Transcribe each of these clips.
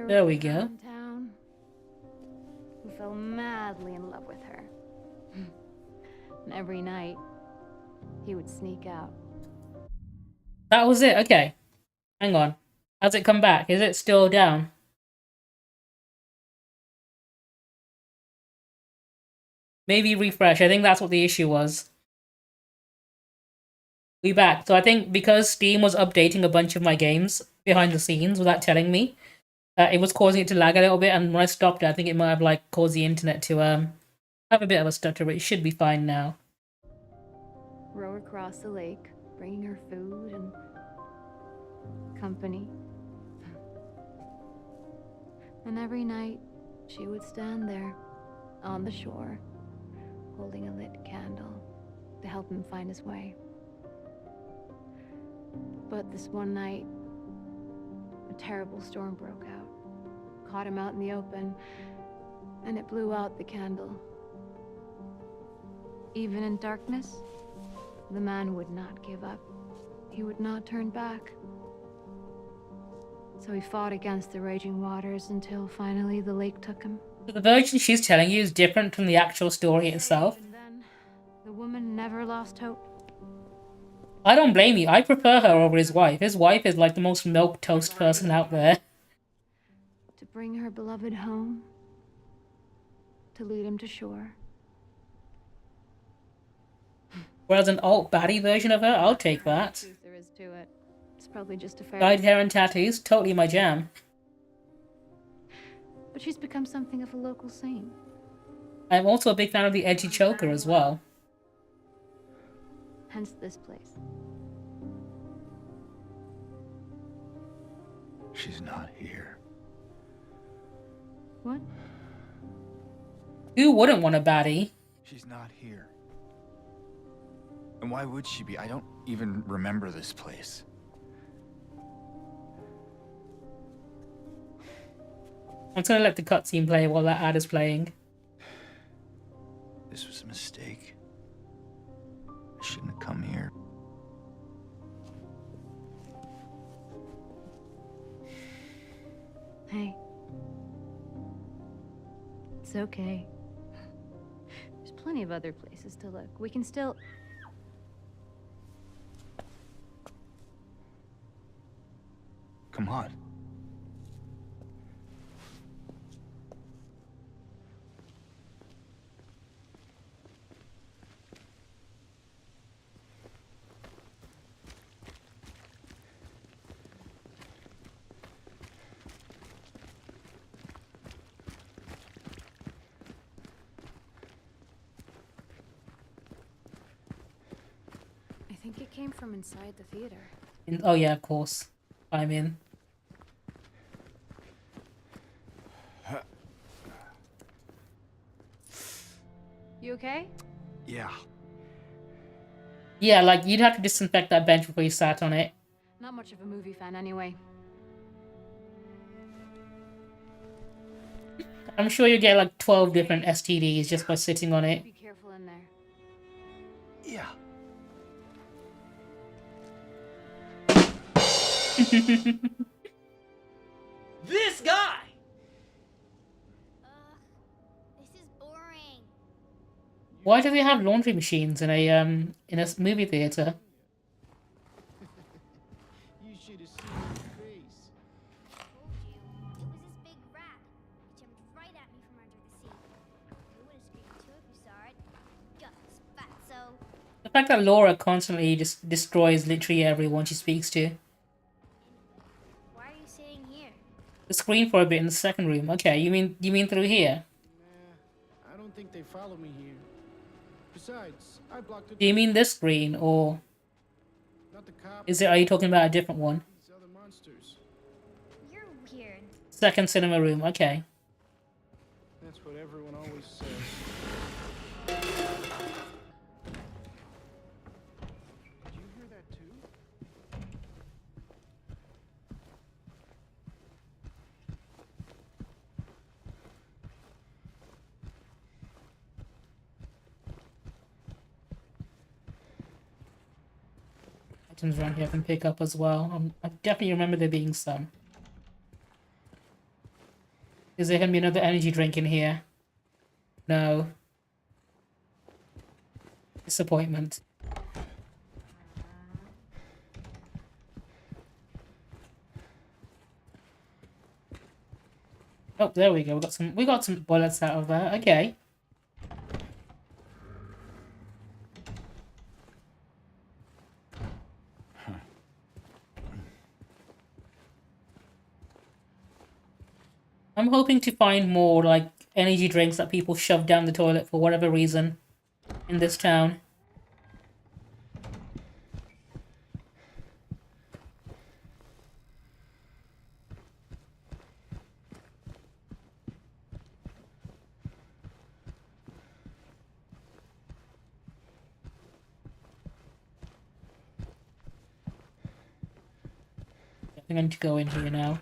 There we go. in town who fell madly in love with her. And every night, he would sneak out. That was it. Okay. Hang on. Has it come back? Is it still down? Maybe refresh. I think that's what the issue was. We back. So I think because Steam was updating a bunch of my games behind the scenes without telling me, it was causing it to lag a little bit. And when I stopped it, I think it might have like caused the internet to have a bit of a stutter, but it should be fine now. Row across the lake, bringing her food and company. And every night, she would stand there on the shore, holding a lit candle to help him find his way. But this one night, a terrible storm broke out, caught him out in the open, and it blew out the candle. Even in darkness, the man would not give up. He would not turn back. So he fought against the raging waters until finally the lake took him. So the version she's telling you is different from the actual story itself. And then, the woman never lost hope. I don't blame you. I prefer her over his wife. His wife is like the most milquetoast person out there. To bring her beloved home. To lead him to shore. Whereas an alt baddie version of her, I'll take that. There is to it. It's probably just a fair. Dyed hair and tattoos, totally my jam. But she's become something of a local saint. I'm also a big fan of the edgy choker as well. Hence this place. She's not here. What? Who wouldn't want a baddie? She's not here. And why would she be? I don't even remember this place. I'm just gonna let the cutscene play while that ad is playing. This was a mistake. I shouldn't have come here. Hey. It's okay. There's plenty of other places to look. We can still... Come on. I think it came from inside the theater. Oh yeah, of course. I'm in. You okay? Yeah. Yeah, like, you'd have to disinfect that bench before you sat on it. Not much of a movie fan anyway. I'm sure you get like 12 different STDs just by sitting on it. Be careful in there. Yeah. This guy! This is boring. Why do they have laundry machines in a movie theater? You should have seen his face. Told you. It was this big rat. It jumped right at me from under the seat. You would have screamed too if you saw it. Guts, fatso. The fact that Laura constantly just destroys literally everyone she speaks to. Why are you sitting here? The screen for a bit in the second room. Okay, you mean through here? Nah, I don't think they follow me here. Besides, I blocked it. Do you mean this screen, or Not the cop. are you talking about a different one? These other monsters. You're weird. Second cinema room, okay. That's what everyone always says. Did you hear that too? Items around here I can pick up as well. I definitely remember there being some. Is there gonna be another energy drink in here? No. Disappointment. Oh, there we go. We got some bullets out of there. Okay. I'm hoping to find more like energy drinks that people shove down the toilet for whatever reason in this town. I think I need to go in here now.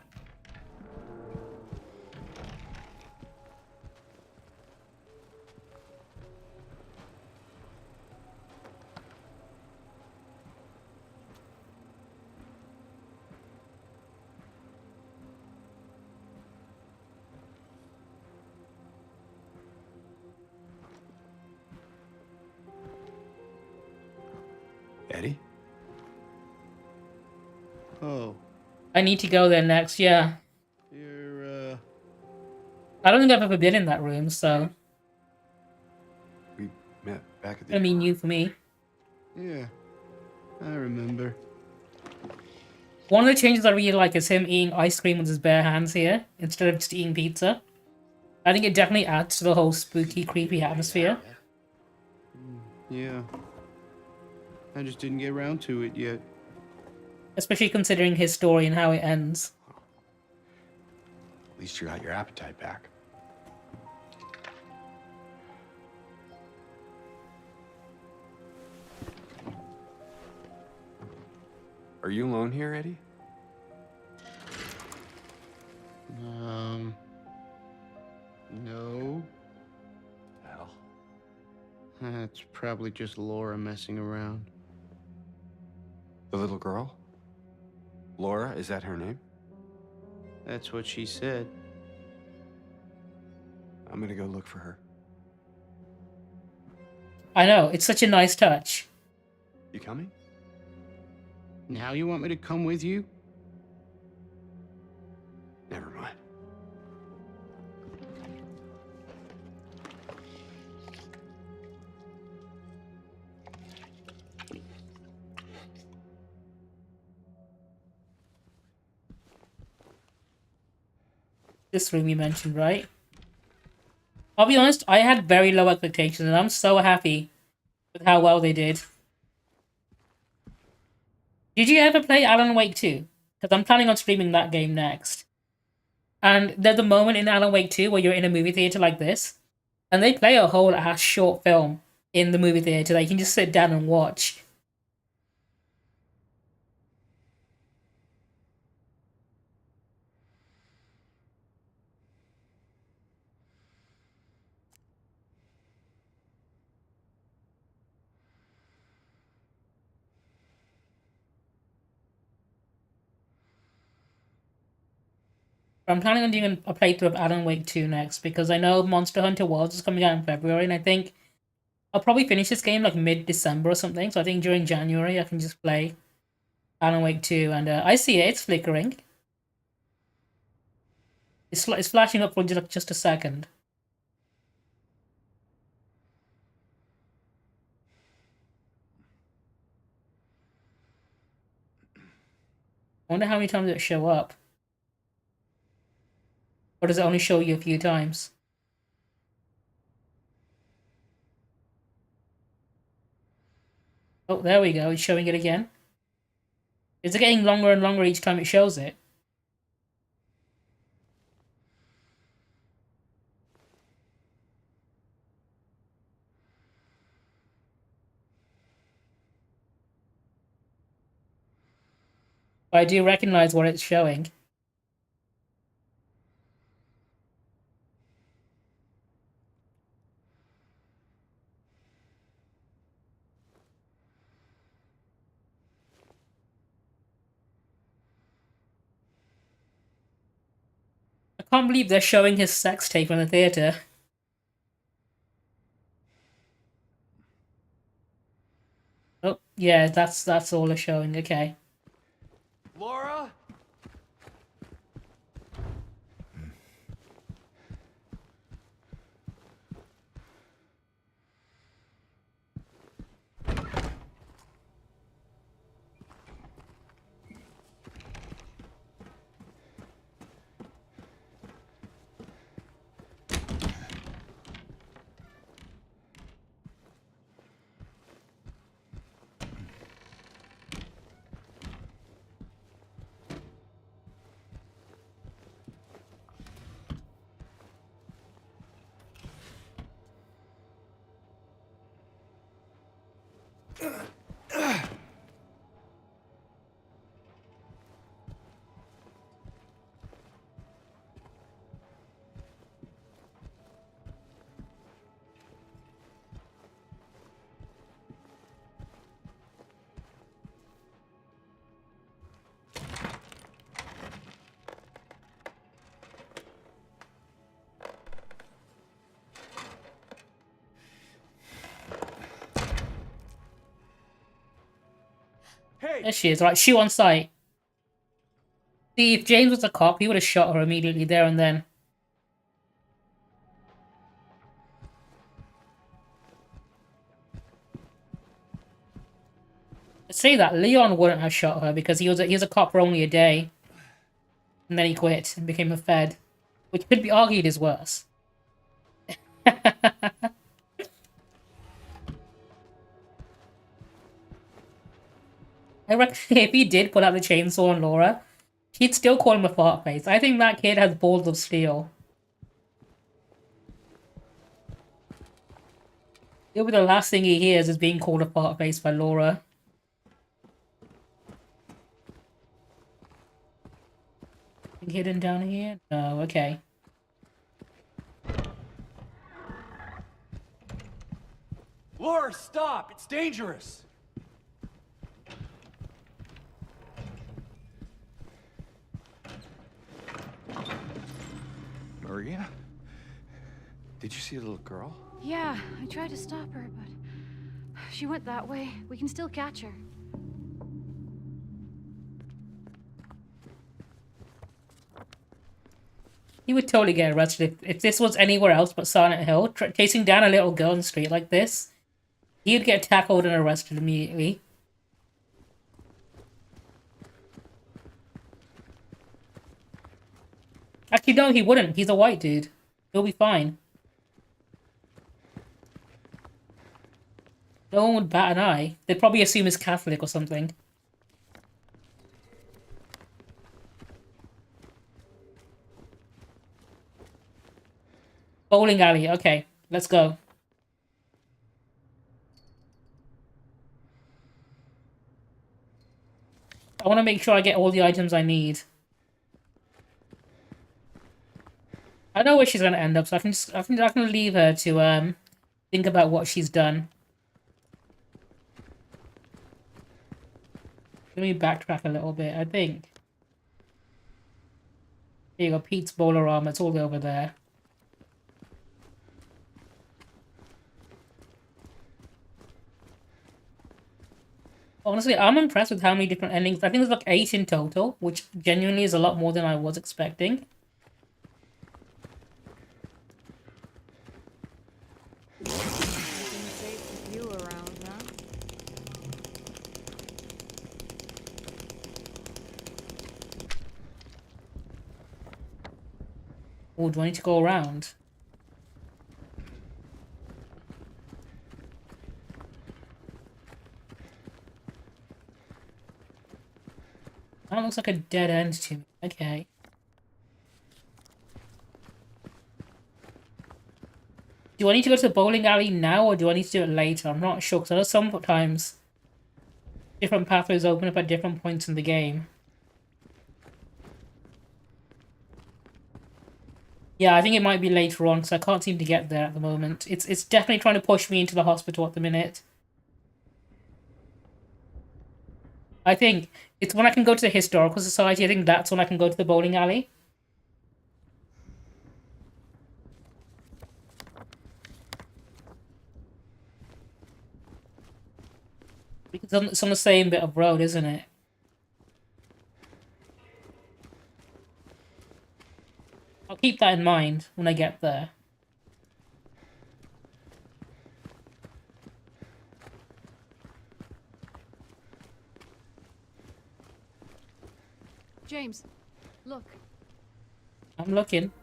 Eddie? Oh, I need to go there next, yeah. you're, I don't think I've ever been in that room, so We met back at it's gonna be new for me. yeah, I remember. One of the changes I really like is him eating ice cream with his bare hands here, instead of just eating pizza. I think it definitely adds to the whole spooky, creepy atmosphere. Yeah. I just didn't get around to it yet. Especially considering his story and how it ends. At least you got your appetite back. Are you alone here, Eddie? No. Hell. That's probably just Laura messing around. The little girl? Laura, is that her name? That's what she said. I'm gonna go look for her. I know, it's such a nice touch. You coming? Now you want me to come with you? Never mind. This room you mentioned, right? I'll be honest, I had very low expectations, and I'm so happy with how well they did. Did you ever play Alan Wake 2? Because I'm planning on streaming that game next. And there's a moment in Alan Wake 2 where you're in a movie theater like this, and they play a whole ass short film in the movie theater that you can just sit down and watch. I'm planning on doing a playthrough of Alan Wake 2 next, because I know Monster Hunter Worlds is coming out in February, and I think I'll probably finish this game like mid-December or something, so I think during January I can just play Alan Wake 2, and I see it, it's flickering. It's flashing up for just a second. I wonder how many times it show up. Or does it only show you a few times? Oh, there we go, it's showing it again. Is it getting longer and longer each time it shows it? But I do recognize what it's showing. can't believe they're showing his sex tape in the theater. Oh, yeah, that's all they're showing. Okay. Laura? Hey! There she is. Right, shoot on sight. See, if James was a cop, he would have shot her immediately there and then. I'd say that Leon wouldn't have shot her because he was a cop for only a day, and then he quit and became a Fed, which could be argued is worse. I reckon if he did pull out the chainsaw on Laura, she'd still call him a fart face. I think that kid has balls of steel. It'll be the last thing he hears is being called a fart face by Laura. Hidden down here? No, okay. Laura, stop! It's dangerous! Maria? Did you see a little girl? Yeah, I tried to stop her, but she went that way. We can still catch her. He would totally get arrested if this was anywhere else but Silent Hill. Chasing down a little girl in the street like this, he'd get tackled and arrested immediately. Actually, no, he wouldn't. He's a white dude. He'll be fine. No one would bat an eye. They'd probably assume he's Catholic or something. Bowling alley. Okay, let's go. I want to make sure I get all the items I need. I know where she's gonna end up, so I can leave her to think about what she's done. Let me backtrack a little bit. I think. Here you go, Pete's bowler armor. It's all over there. Honestly, I'm impressed with how many different endings. I think there's like 8 in total, which genuinely is a lot more than I was expecting. Safe with you around, huh? Oh, do I need to go around? That looks like a dead end to me. Okay. Do I need to go to the bowling alley now, or do I need to do it later? I'm not sure, because I know sometimes different pathways open up at different points in the game. Yeah, I think it might be later on, because I can't seem to get there at the moment. It's definitely trying to push me into the hospital at the minute. I think it's when I can go to the Historical Society. I think that's when I can go to the bowling alley. It's on the same bit of road, isn't it? I'll keep that in mind when I get there. James, look. I'm looking.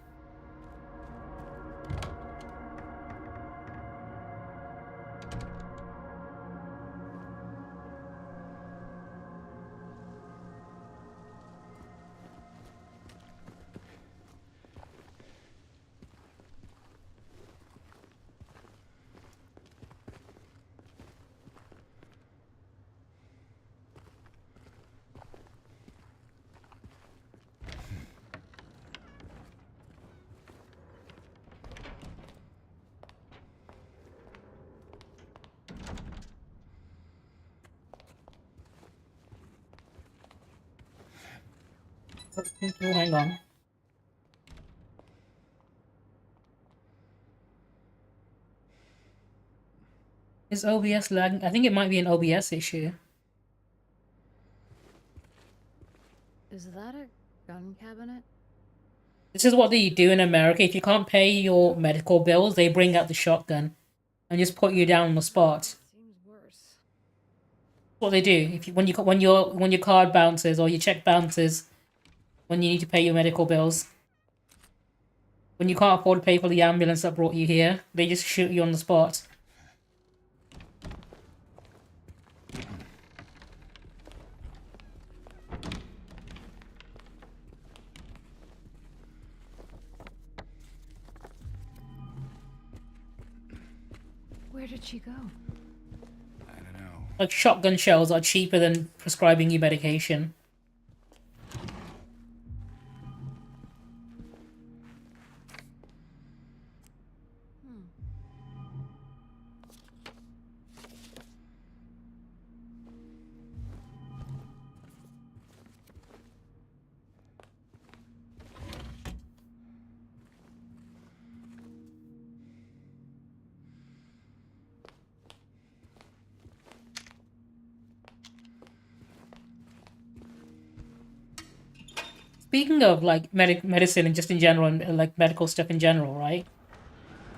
Oh, hang on. Is OBS lagging? I think it might be an OBS issue. Is that a gun cabinet? This is what they do in America. If you can't pay your medical bills, they bring out the shotgun and just put you down on the spot. Seems worse. What they do if you, when your card bounces or your check bounces, when you need to pay your medical bills, when you can't afford to pay for the ambulance that brought you here, they just shoot you on the spot. Where did she go? I don't know. Like, shotgun shells are cheaper than prescribing you medication. Speaking of like medicine and just in general, and like medical stuff in general, right?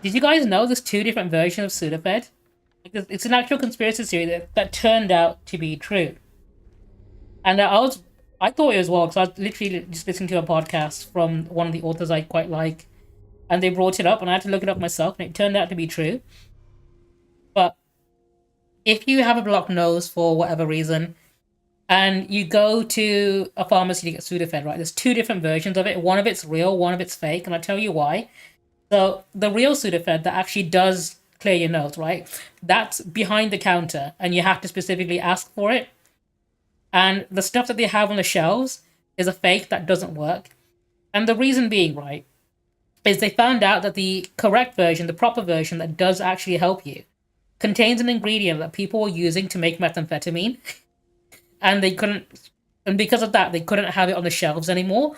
Did you guys know there's two different versions of Sudafed? Like, it's an actual conspiracy theory that turned out to be true. And I thought it as well because I was literally just listening to a podcast from one of the authors I quite like, and they brought it up, and I had to look it up myself, and it turned out to be true. But if you have a blocked nose for whatever reason, and you go to a pharmacy to get Sudafed, right? There's two different versions of it. One of it's real, one of it's fake, and I'll tell you why. So the real Sudafed that actually does clear your nose, right? That's behind the counter, and you have to specifically ask for it. And the stuff that they have on the shelves is a fake that doesn't work. And the reason being, right, is they found out that the correct version, the proper version that does actually help you, contains an ingredient that people were using to make methamphetamine. And they couldn't, and because of that, they couldn't have it on the shelves anymore.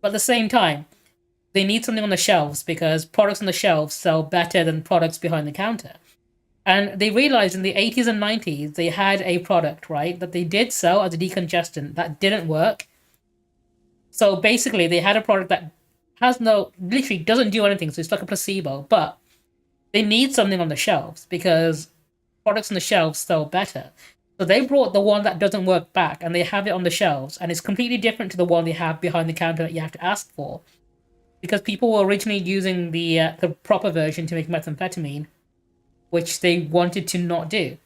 But at the same time, they need something on the shelves because products on the shelves sell better than products behind the counter. And they realized in the 80s and 90s, they had a product, right, that they did sell as a decongestant that didn't work. So basically, they had a product that literally doesn't do anything, so it's like a placebo, but they need something on the shelves because products on the shelves sell better. So they brought the one that doesn't work back, and they have it on the shelves, and it's completely different to the one they have behind the counter that you have to ask for, because people were originally using the proper version to make methamphetamine, which they wanted to not do,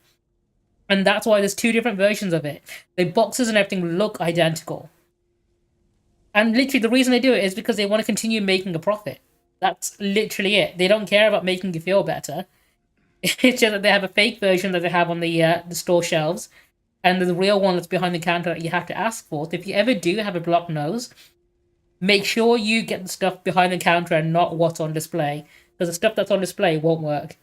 and that's why there's two different versions of it. The boxes and everything look identical, and literally the reason they do it is because they want to continue making a profit. That's literally it. They don't care about making you feel better. It's just that they have a fake version that they have on the store shelves, and the real one that's behind the counter that you have to ask for. So if you ever do have a blocked nose, make sure you get the stuff behind the counter and not what's on display, because the stuff that's on display won't work.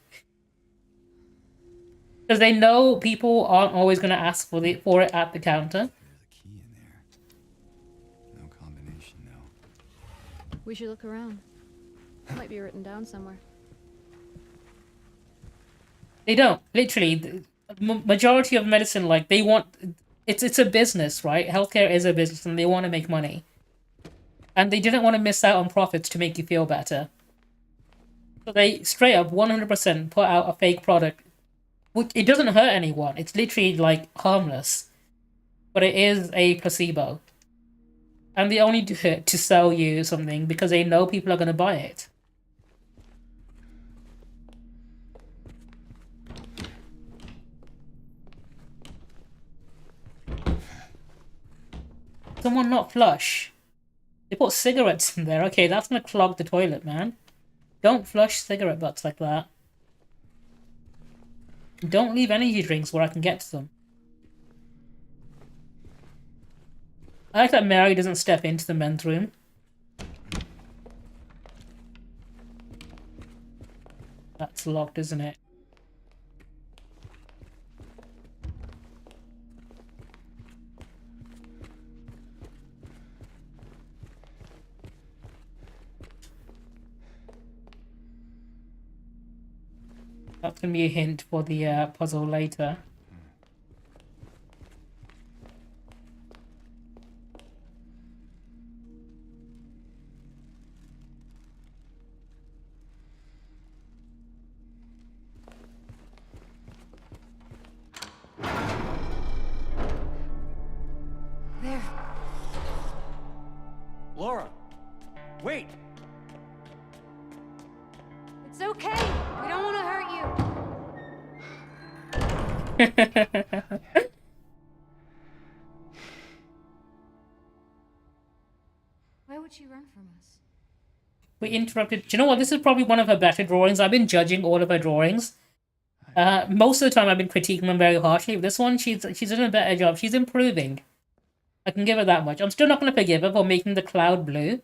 Because they know people aren't always going to ask for it at the counter. There's a key in there. No combination, though. We should look around. It might be written down somewhere. They don't. Literally, majority of medicine, like, they want, it's a business, right? Healthcare is a business, and they want to make money, and they didn't want to miss out on profits to make you feel better. So they straight up 100% put out a fake product. It doesn't hurt anyone. It's literally like harmless, but it is a placebo. And they only do it to sell you something because they know people are going to buy it. Someone not flush. They put cigarettes in there. Okay, that's going to clog the toilet, man. Don't flush cigarette butts like that. Don't leave energy drinks where I can get to them. I like that Mary doesn't step into the men's room. That's locked, isn't it? That's gonna be a hint for the puzzle later. There. Laura! Wait! It's okay. We don't want to hurt you. Why would she run from us? We interrupted. Do you know what? This is probably one of her better drawings. I've been judging all of her drawings. Most of the time I've been critiquing them very harshly. This one, she's doing a better job. She's improving. I can give her that much. I'm still not going to forgive her for making the cloud blue.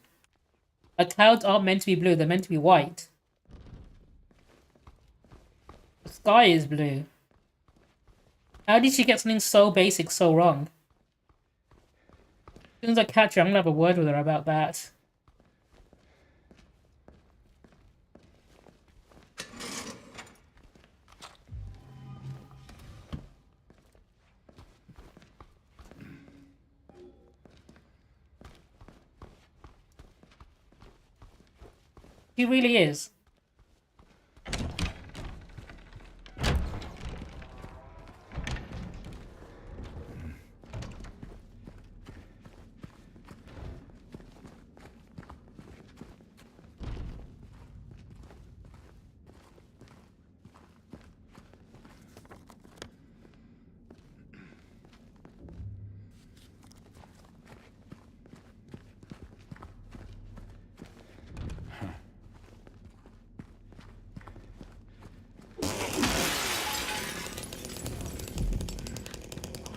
Clouds aren't meant to be blue. They're meant to be white. The sky is blue. How did she get something so basic so wrong? As soon as I catch her, I'm going to have a word with her about that. She really is.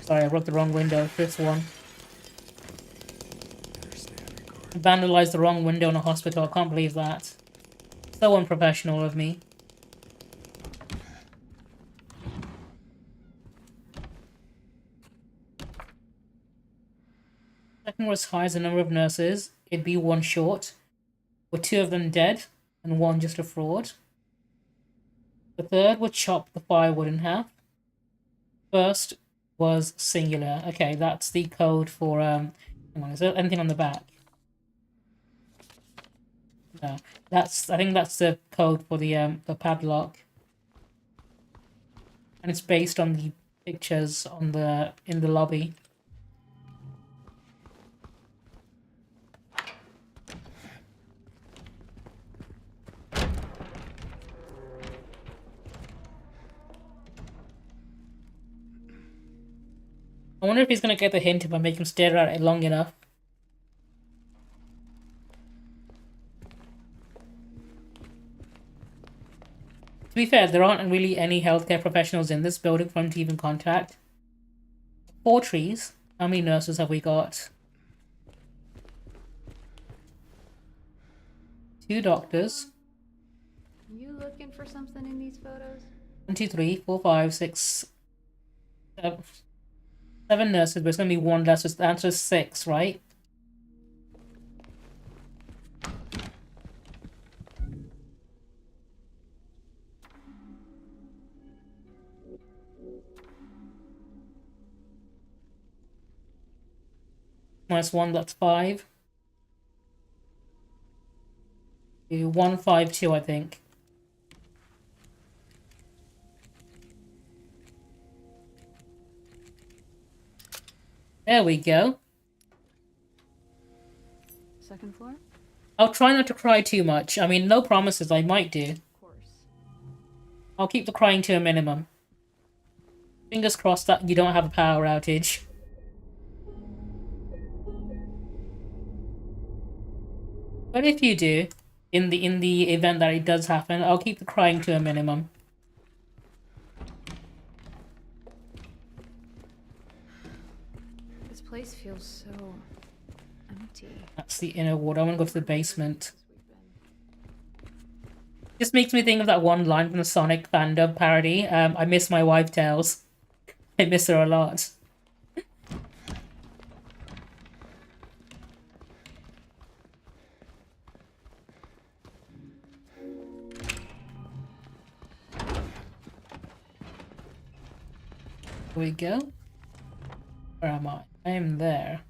Sorry, I broke the wrong window. This one. I vandalized the wrong window in a hospital. I can't believe that. So unprofessional of me. Second was high as the number of nurses. It'd be one short. With 2 of them dead and 1 just a fraud. The third would chop the firewood in half. First was singular. Okay, that's the code for hang on, is there anything on the back? No. I think that's the code for the padlock. And it's based on the pictures on in the lobby. I wonder if he's gonna get the hint if I make him stare at it long enough. To be fair, there aren't really any healthcare professionals in this building for him to even contact. 4 trees. How many nurses have we got? 2 doctors. Are you looking for something in these photos? 1, 2, 3, 4, 5, 6, 7 nurses, but it's gonna be 1 less. So the answer is 6, right? minus 1, that's 5. 1, 5, 2, I think. There we go. Second floor? I'll try not to cry too much. I mean, no promises, I might do. Of course. I'll keep the crying to a minimum. Fingers crossed that you don't have a power outage. But if you do, in the event that it does happen, I'll keep the crying to a minimum. This place feels so empty. That's the inner ward. I want to go to the basement. Just makes me think of that one line from the Sonic fandom parody. I miss my wife Tails. I miss her a lot. Here we go. Where am I? I am there.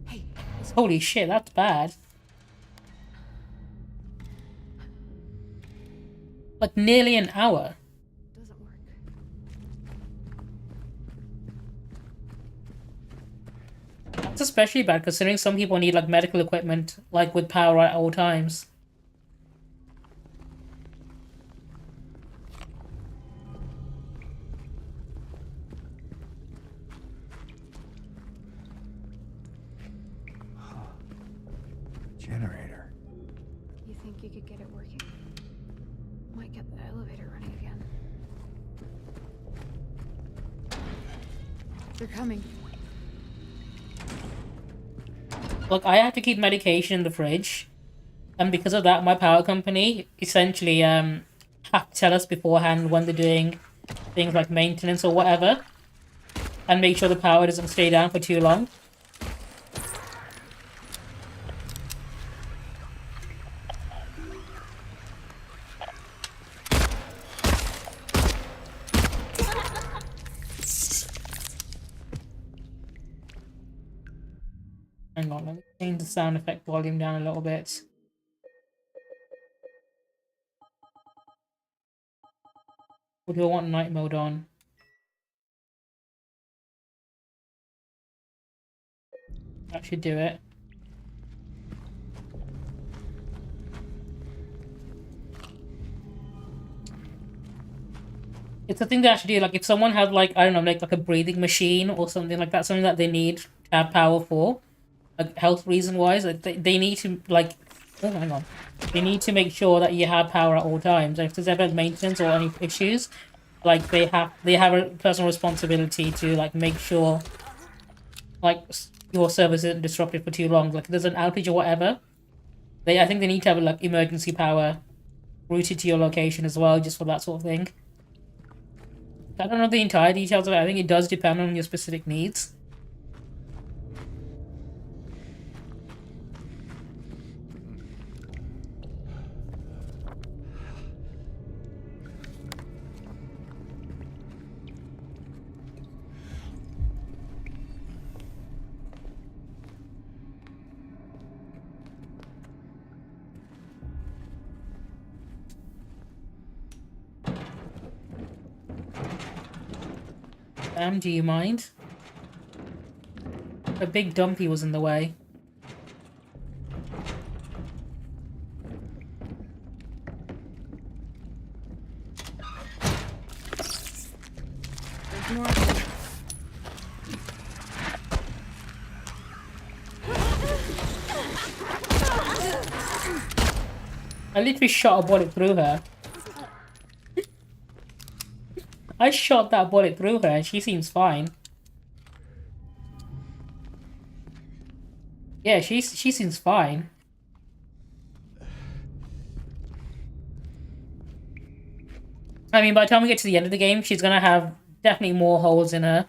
Hey, Holy shit, that's bad. Like nearly an hour. doesn't work. That's especially bad considering some people need like medical equipment, like with power at all times. Generator. You think you could get it working? Might get the elevator running again. They're coming. Look, I have to keep medication in the fridge. And because of that, my power company essentially have to tell us beforehand when they're doing things like maintenance or whatever. And make sure the power doesn't stay down for too long. Hang on, let me change the sound effect volume down a little bit. Or do I want night mode on? That should do it. It's a thing they actually do, like if someone had like, I don't know, like a breathing machine or something like that, something that they need to have power for, like health reason wise, like they need to like, oh hang on, they need to make sure that you have power at all times. And if there's ever maintenance or any issues, like they have a personal responsibility to like make sure like your service isn't disrupted for too long. Like if there's an outage or whatever, I think they need to have like emergency power routed to your location as well, just for that sort of thing. I don't know the entire details of it. I think it does depend on your specific needs. Do you mind? A big dumpy was in the way. There's more. I literally shot a bullet through her. I shot that bullet through her and she seems fine. Yeah, she seems fine. I mean, by the time we get to the end of the game, she's gonna have definitely more holes in her.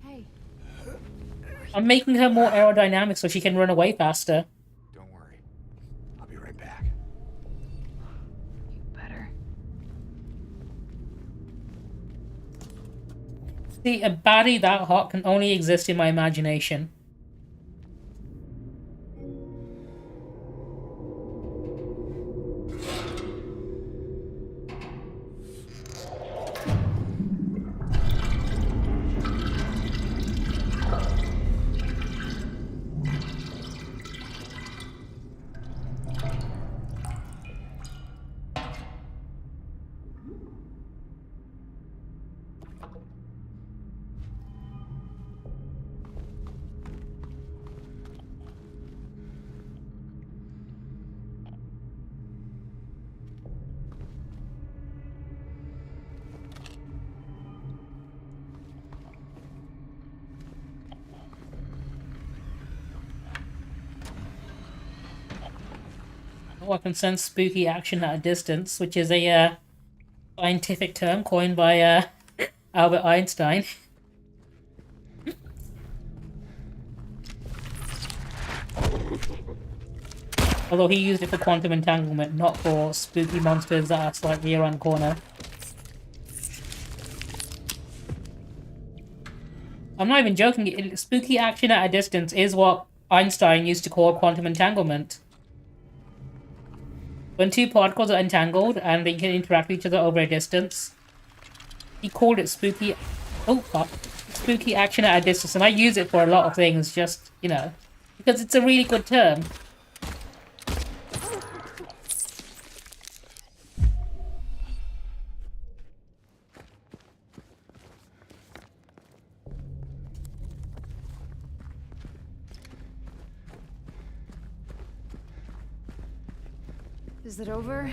Hey, I'm making her more aerodynamic so she can run away faster. Don't worry. I'll be right back. you better. See, a baddie that hot can only exist in my imagination. Oh, I can sense spooky action at a distance, which is a scientific term coined by Albert Einstein. Although he used it for quantum entanglement, not for spooky monsters that are slightly around the corner. I'm not even joking. Spooky action at a distance is what Einstein used to call quantum entanglement. When two particles are entangled and they can interact with each other over a distance, he called it spooky. Oh fuck! Spooky action at a distance, and I use it for a lot of things. Just, you know, because it's a really good term. Is it over?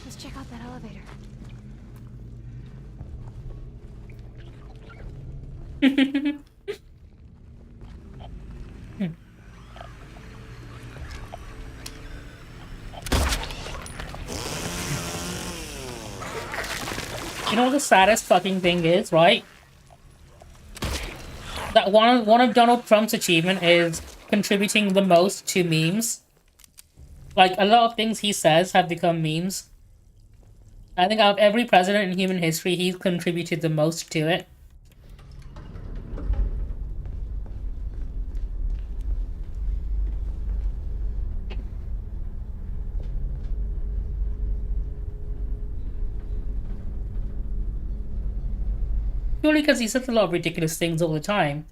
Let's check out that elevator. You know what the saddest fucking thing is, right? That one of Donald Trump's achievement is contributing the most to memes. Like, a lot of things he says have become memes. I think out of every president in human history, he's contributed the most to it. Purely because he says a lot of ridiculous things all the time.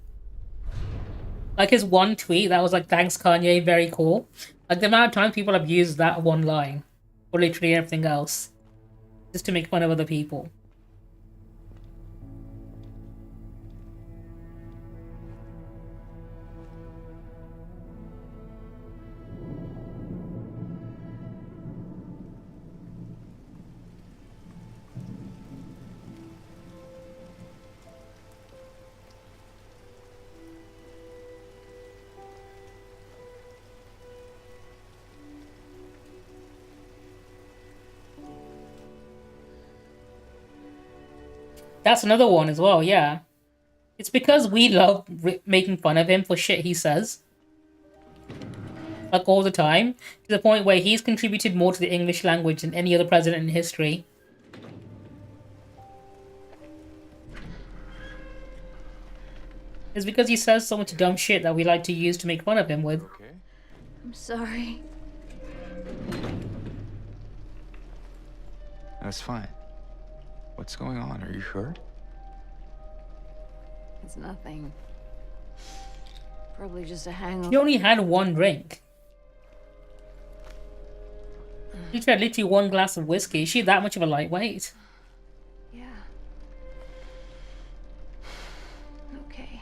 Like his one tweet that was like, "Thanks Kanye, very cool." Like the amount of times people have used that one line for literally everything else, just to make fun of other people. That's another one as well, yeah. It's because we love making fun of him for shit he says. Like all the time. To the point where he's contributed more to the English language than any other president in history. It's because he says so much dumb shit that we like to use to make fun of him with. Okay. I'm sorry. That's fine. What's going on? Are you sure? It's nothing. Probably just a hangover. He only had one drink. She had literally one glass of whiskey. Is she that much of a lightweight? Yeah. Okay.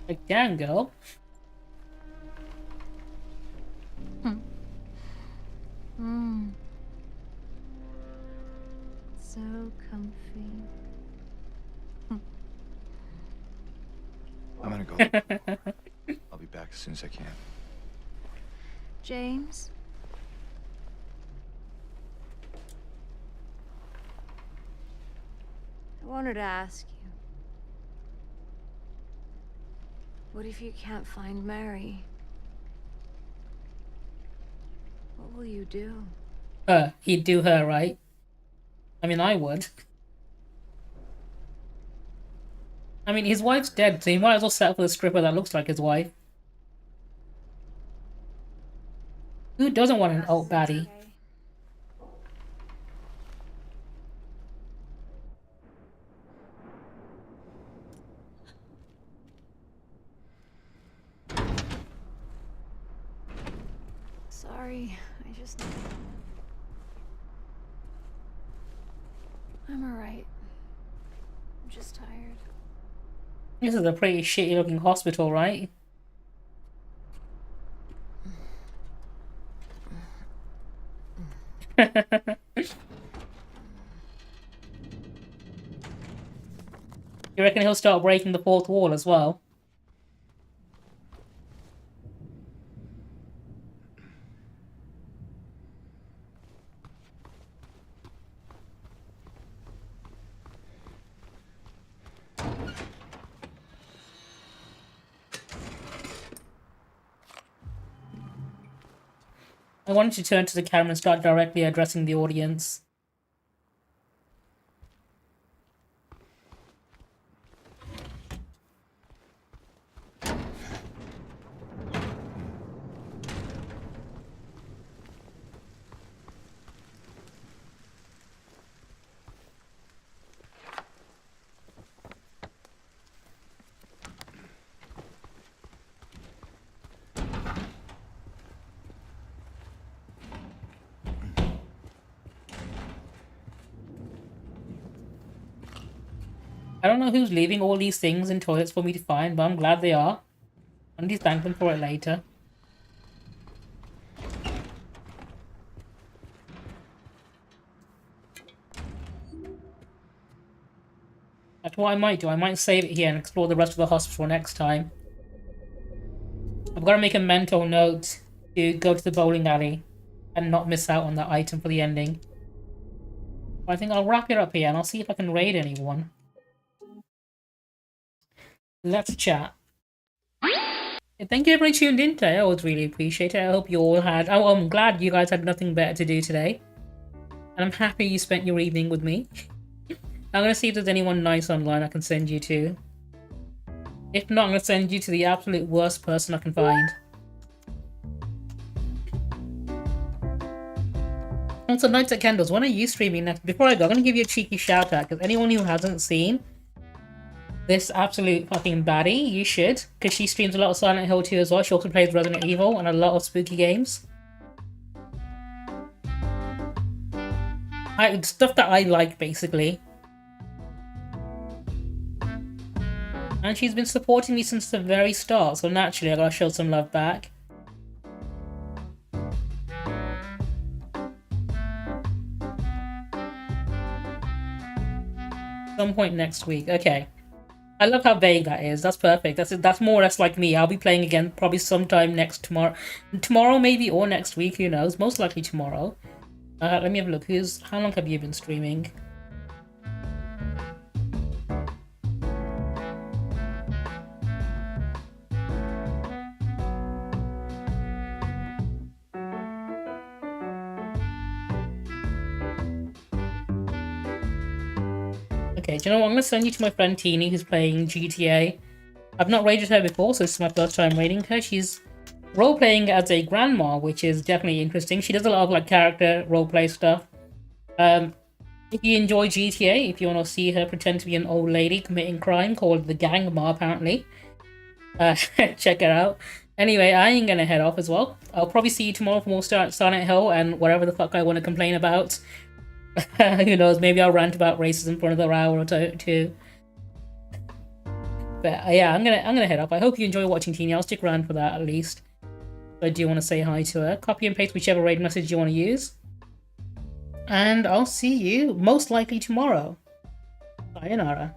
Like, damn, girl. so comfy. I'm gonna go. I'll be back as soon as I can. James? I wanted to ask you. What if you can't find Mary? What will you do? He'd do her, right? I mean, I would. I mean, his wife's dead, so he might as well settle for the stripper that looks like his wife. Who doesn't want an old baddie? Sorry, I'm alright. I'm just tired. This is a pretty shitty looking hospital, right? You reckon he'll start breaking the fourth wall as well? I wanted to turn to the camera and start directly addressing the audience. I don't know who's leaving all these things in toilets for me to find, but I'm glad they are. I'll need to thank them for it later. That's what I might do. I might save it here and explore the rest of the hospital next time. I've got to make a mental note to go to the bowling alley and not miss out on that item for the ending. But I think I'll wrap it up here and I'll see if I can raid anyone. Let's chat. Thank you everybody tuned in today. I always really appreciate it. I hope you all had... Oh, I'm glad you guys had nothing better to do today. And I'm happy you spent your evening with me. I'm going to see if there's anyone nice online I can send you to. If not, I'm going to send you to the absolute worst person I can find. Also, Nights at Candles, when are you streaming next? Before I go, I'm going to give you a cheeky shout out, because anyone who hasn't seen this absolute fucking baddie, you should, because she streams a lot of Silent Hill 2 as well. She also plays Resident Evil and a lot of spooky games. Stuff that I like, basically. And she's been supporting me since the very start, so naturally I gotta show some love back. Some point next week, okay. I love how vague that is. That's perfect. That's more or less like me. I'll be playing again probably sometime tomorrow maybe, or next week. Who knows? Most likely tomorrow. Let me have a look. How long have you been streaming? Okay, do you know what? I'm going to send you to my friend Teeny, who's playing GTA. I've not raided her before, so this is my first time raiding her. She's role-playing as a grandma, which is definitely interesting. She does a lot of like character role-play stuff. If you enjoy GTA, if you want to see her pretend to be an old lady committing crime called the Gangma, apparently, check it out. Anyway, I ain't going to head off as well. I'll probably see you tomorrow for more Silent Hill and whatever the fuck I want to complain about. Who knows, maybe I'll rant about racism for another hour or two. But yeah, I'm gonna head up. I hope you enjoy watching Teeny. I'll stick around for that at least. I do want to say hi to her. Copy and paste whichever raid message you want to use. and I'll see you most likely tomorrow. Sayonara.